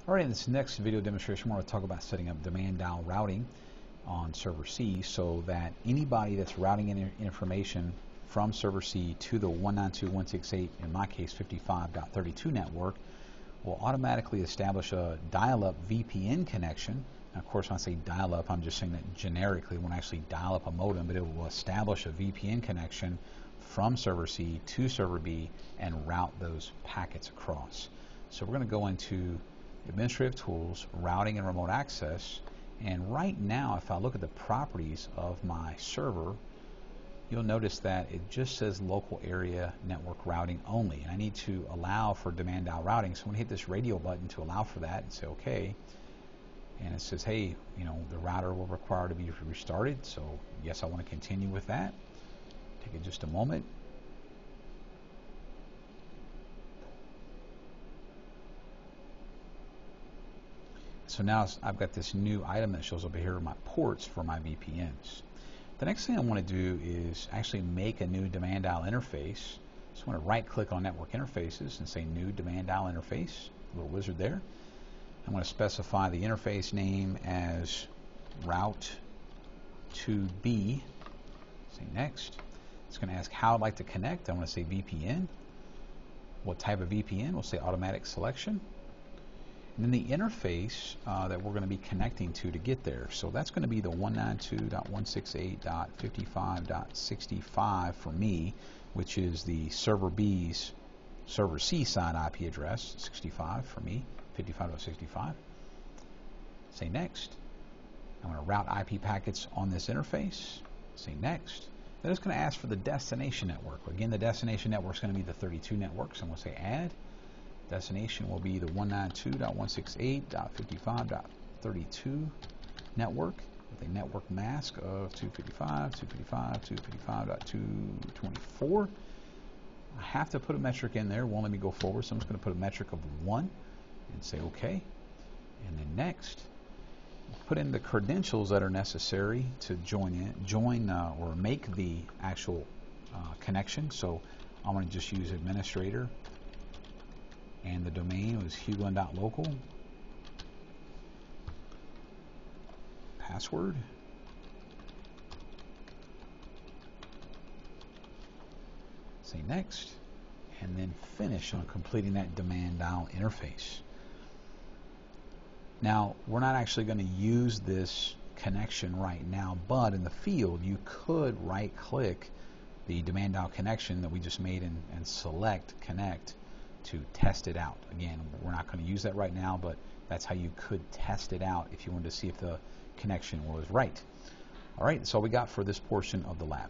All right, in this next video demonstration, we're going to talk about setting up demand dial routing on server C so that anybody that's routing in information from server C to the 192.168, in my case 55.32 network, will automatically establish a dial-up VPN connection. Now, of course, when I say dial-up, I'm just saying that generically when I actually dial up a modem, but it will establish a VPN connection from server C to server B and route those packets across. So we're going to go into Administrative Tools, Routing and Remote Access, and right now if I look at the properties of my server, you'll notice that it just says local area network routing only, and I need to allow for demand dial routing. So I'm going to hit this radio button to allow for that and say OK, and it says, hey, you know, the router will require to be restarted, so yes, I want to continue with that. Take it just a moment. So now I've got this new item that shows up here, my ports for my VPNs. The next thing I want to do is actually make a new demand dial interface. So I want to right click on network interfaces and say new demand dial interface, little wizard there. I'm going to specify the interface name as route to B. Say next. It's going to ask how I'd like to connect. I'm going to say VPN. What type of VPN? We'll say automatic selection. And then the interface that we're going to be connecting to get there. So that's going to be the 192.168.55.65 for me, which is the server B's server C side IP address, 65 for me, 55.65. Say next. I'm going to route IP packets on this interface. Say next. Then it's going to ask for the destination network. Again, the destination network is going to be the 32 network, so I'm going to say add. Destination will be the 192.168.55.32 network with a network mask of 255, 255, 255.224. I have to put a metric in there. Won't let me go forward, so I'm just going to put a metric of 1 and say OK. And then next, put in the credentials that are necessary to join or make the actual connection. So I'm going to just use administrator. And the domain was huglin.local. Password. Say next. And then finish on completing that demand dial interface. Now, we're not actually going to use this connection right now, but in the field, you could right-click the demand dial connection that we just made and select connect to test it out. Again, we're not going to use that right now, but that's how you could test it out if you wanted to see if the connection was right. All right, that's all we got for this portion of the lab.